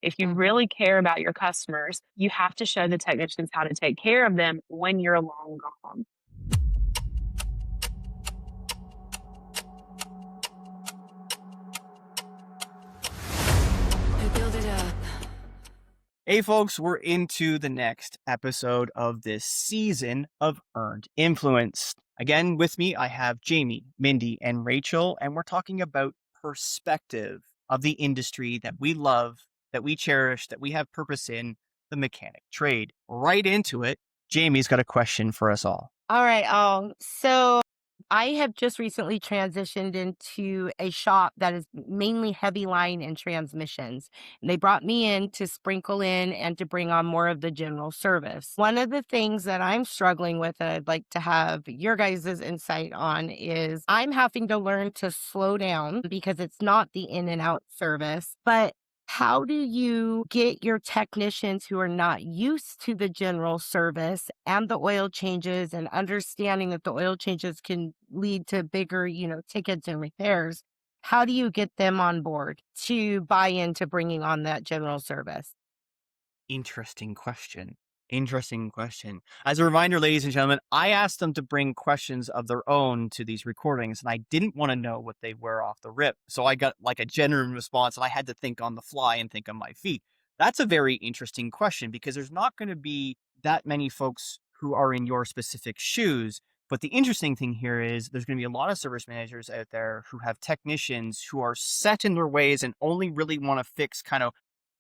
If you Mhm. really care about your customers, you have to show the technicians how to take care of them when you're long gone. I build it up. Hey, folks, we're into the next episode of this season of Earned Influence. Again, with me, I have Jami, Mindy, and Racheal, and we're talking about perspective of the industry that we love, that we cherish, that we have purpose in, the mechanic trade. Right into it, Jami's got a question for us all. All right. So I have just recently transitioned into a shop that is mainly heavy line and transmissions. And they brought me in to sprinkle in and to bring on more of the general service. One of the things that I'm struggling with that I'd like to have your guys' insight on is I'm having to learn to slow down because it's not the in and out service, but how do you get your technicians who are not used to the general service and the oil changes and understanding that the oil changes can lead to bigger, tickets and repairs? How do you get them on board to buy into bringing on that general service? Interesting question. Interesting question. As a reminder, ladies and gentlemen, I asked them to bring questions of their own to these recordings, and I didn't want to know what they were off the rip. So I got like a genuine response, and I had to think on the fly and think on my feet. That's a very interesting question because there's not going to be that many folks who are in your specific shoes. But the interesting thing here is there's going to be a lot of service managers out there who have technicians who are set in their ways and only really want to fix kind of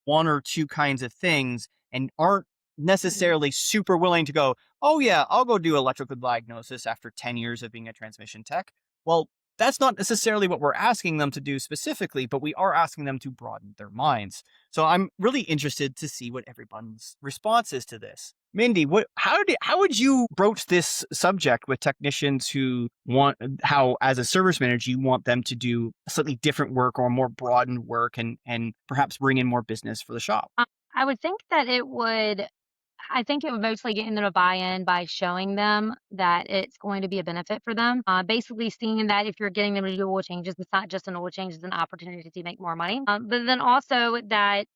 one or two kinds of things and aren't necessarily super willing to go, oh, yeah, I'll go do electrical diagnosis after 10 years of being a transmission tech. Well, that's not necessarily what we're asking them to do specifically, but we are asking them to broaden their minds. So I'm really interested to see what everyone's response is to this. Mindy, how would you broach this subject with technicians who want how as a service manager you want them to do slightly different work or more broadened work and perhaps bring in more business for the shop? I would think that I think it would mostly get them to buy in by showing them that it's going to be a benefit for them. Basically seeing that if you're getting them to do oil changes, it's not just an oil change, it's an opportunity to make more money. But then also that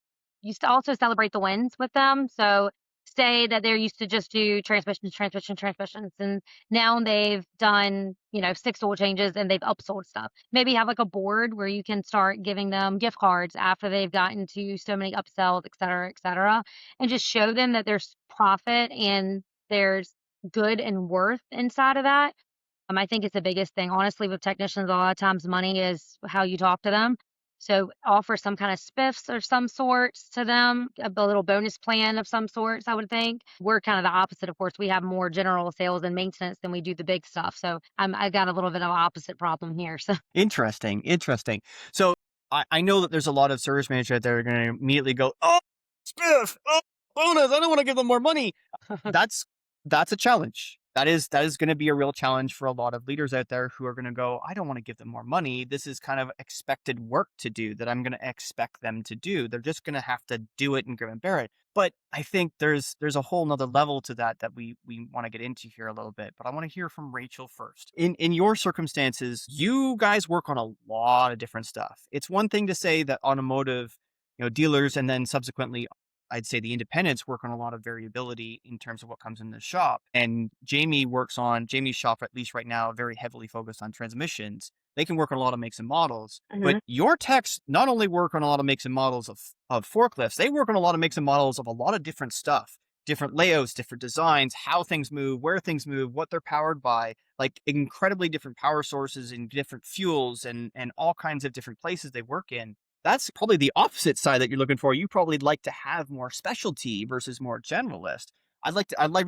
also celebrate the wins with them. So say that they're used to just do transmissions, and now they've done, 6 oil changes and they've upsold stuff. Maybe have like a board where you can start giving them gift cards after they've gotten to so many upsells, et cetera, and just show them that there's profit and there's good and worth inside of that. I think it's the biggest thing. Honestly, with technicians, a lot of times money is how you talk to them. So offer some kind of spiffs or some sorts to them, a little bonus plan of some sorts, I would think. We're kind of the opposite, of course. We have more general sales and maintenance than we do the big stuff. So I got a little bit of an opposite problem here. So Interesting. Interesting. So I know that there's a lot of service managers out there that are going to immediately go, oh, spiff, oh, bonus. I don't want to give them more money. That's that's a challenge. That is going to be a real challenge for a lot of leaders out there who are going to go, I don't want to give them more money. This is kind of expected work to do that I'm going to expect them to do. They're just going to have to do it and grin and bear it. But I think there's a whole nother level to that we want to get into here a little bit. But I want to hear from Racheal first. In your circumstances, you guys work on a lot of different stuff. It's one thing to say that automotive, dealers and then subsequently I'd say the independents work on a lot of variability in terms of what comes in the shop. And Jami's shop, at least right now, very heavily focused on transmissions. They can work on a lot of makes and models. But Mhm. your techs not only work on a lot of makes and models of forklifts, they work on a lot of makes and models of a lot of different stuff, different layouts, different designs, how things move, where things move, what they're powered by, like incredibly different power sources and different fuels and all kinds of different places they work in. That's probably the opposite side that you're looking for. You probably like to have more specialty versus more generalist. I'd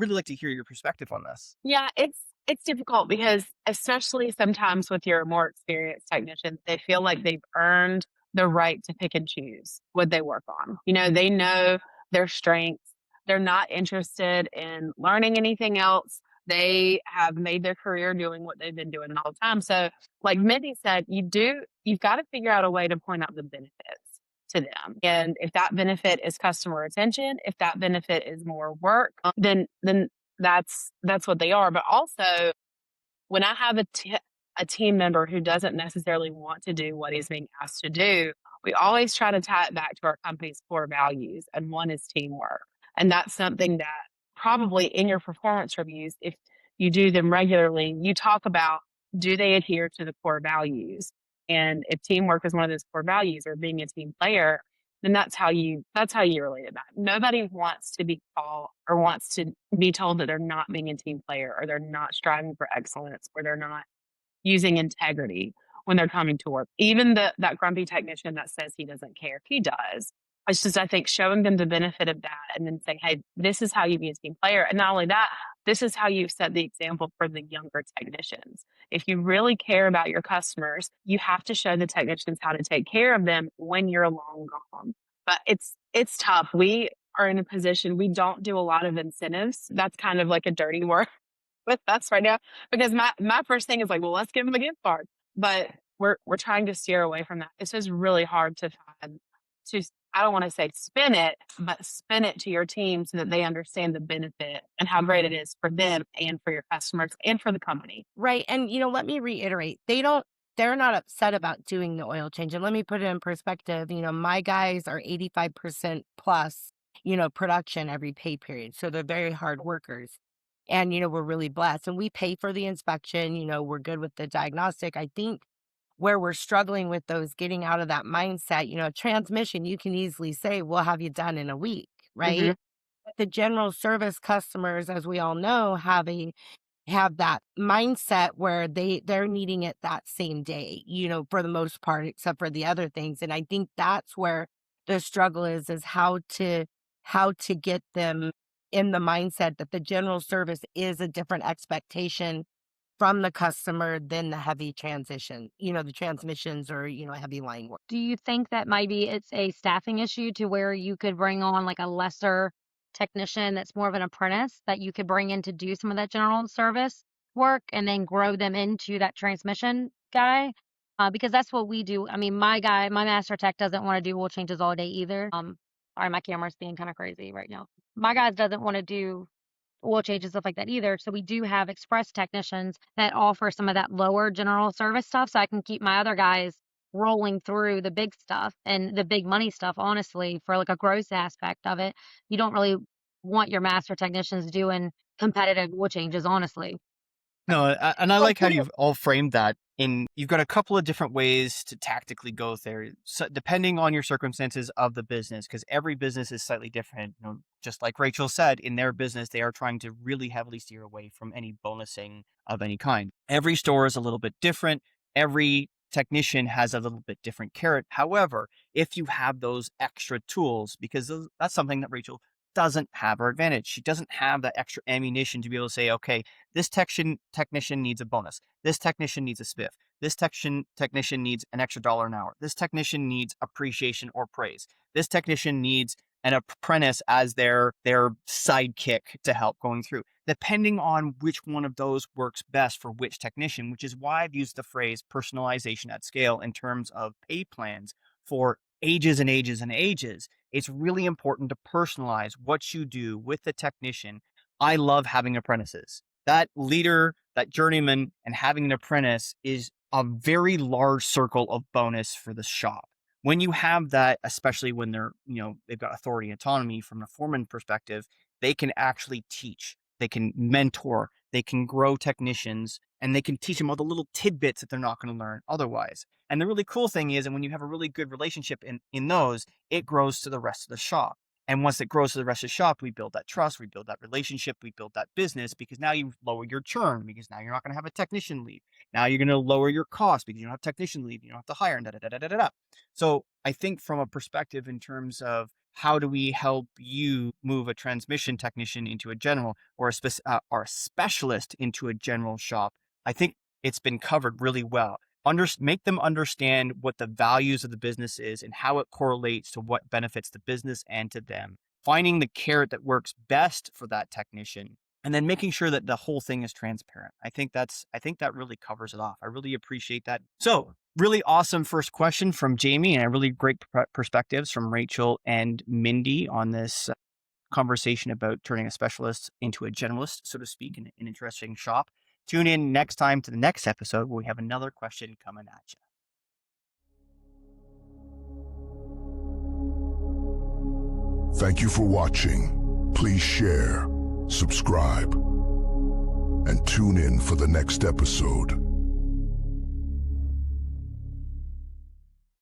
really like to hear your perspective on this. Yeah, it's difficult because especially sometimes with your more experienced technicians, they feel like they've earned the right to pick and choose what they work on. They know their strengths. They're not interested in learning anything else. They have made their career doing what they've been doing all the time. So, like Mindy said, you've got to figure out a way to point out the benefits to them. And if that benefit is customer retention, if that benefit is more work, then that's what they are. But also, when I have a team member who doesn't necessarily want to do what he's being asked to do, we always try to tie it back to our company's core values, and one is teamwork. And that's something that probably in your performance reviews, if you do them regularly, you talk about, do they adhere to the core values? And if teamwork is one of those core values, or being a team player, then that's how you relate it back. Nobody wants to be called or wants to be told that they're not being a team player, or they're not striving for excellence, or they're not using integrity when they're coming to work. Even that grumpy technician that says he doesn't care, he does. It's just, I think, showing them the benefit of that, and then saying, hey, this is how you be a team player. And not only that, this is how you set the example for the younger technicians. If you really care about your customers, you have to show the technicians how to take care of them when you're long gone. But it's tough. We are in a position, we don't do a lot of incentives. That's kind of like a dirty word with us right now, because my first thing is like, well, let's give them a gift card. But we're trying to steer away from that. It's just really hard to find to, I don't want to say spin it, but spin it to your team so that they understand the benefit and how great it is for them and for your customers and for the company. Right. And, let me reiterate, they're not upset about doing the oil change. And let me put it in perspective. My guys are 85% plus, production every pay period. So they're very hard workers. And, we're really blessed, and we pay for the inspection. We're good with the diagnostic. I think where we're struggling with those, getting out of that mindset, transmission, you can easily say, we'll have you done in a week, Mm-hmm. right? But the general service customers, as we all know, have that mindset where they're needing it that same day, for the most part, except for the other things. And I think that's where the struggle is how to get them in the mindset that the general service is a different expectation from the customer than the heavy transition, the transmissions or, heavy line work. Do you think that maybe it's a staffing issue to where you could bring on like a lesser technician that's more of an apprentice that you could bring in to do some of that general service work and then grow them into that transmission guy? Because that's what we do. I mean, my master tech doesn't want to do oil changes all day either. Sorry, my camera's being kind of crazy right now. My guy doesn't want to do oil changes, stuff like that either. So we do have express technicians that offer some of that lower general service stuff. So I can keep my other guys rolling through the big stuff and the big money stuff, honestly, for like a growth aspect of it. You don't really want your master technicians doing competitive oil changes, honestly. No, and I like how you've all framed that. You've got a couple of different ways to tactically go there, so depending on your circumstances of the business, because every business is slightly different. Just like Racheal said, in their business, they are trying to really heavily steer away from any bonusing of any kind. Every store is a little bit different. Every technician has a little bit different carrot. However, if you have those extra tools, because that's something that Racheal doesn't have her advantage. She doesn't have that extra ammunition to be able to say, okay, this technician needs a bonus. This technician needs a spiff. This technician needs an extra $1 an hour. This technician needs appreciation or praise. This technician needs an apprentice as their sidekick to help going through. Depending on which one of those works best for which technician, which is why I've used the phrase personalization at scale in terms of pay plans for ages and ages and ages. It's really important to personalize what you do with the technician. I love having apprentices. That leader, that journeyman, and having an apprentice is a very large circle of bonus for the shop. When you have that, especially when they've got authority and autonomy from a foreman perspective, they can actually teach, they can mentor, they can grow technicians, and they can teach them all the little tidbits that they're not going to learn otherwise. And the really cool thing is, and when you have a really good relationship in those, it grows to the rest of the shop. And once it grows to the rest of the shop, we build that trust, we build that relationship, we build that business, because now you lower your churn, because now you're not going to have a technician leave. Now you're going to lower your costs because you don't have technician leave, you don't have to hire, and da da da da da da. So I think from a perspective in terms of how do we help you move a transmission technician into a general, or a specialist into a general shop, I think it's been covered really well. Make them understand what the values of the business is and how it correlates to what benefits the business and to them. Finding the carrot that works best for that technician, and then making sure that the whole thing is transparent. I think that really covers it off. I really appreciate that. So, really awesome first question from Jami, and really great perspectives from Racheal and Mindy on this conversation about turning a specialist into a generalist, so to speak, in an interesting shop. Tune in next time to the next episode where we have another question coming at you. Thank you for watching. Please share, subscribe, and tune in for the next episode.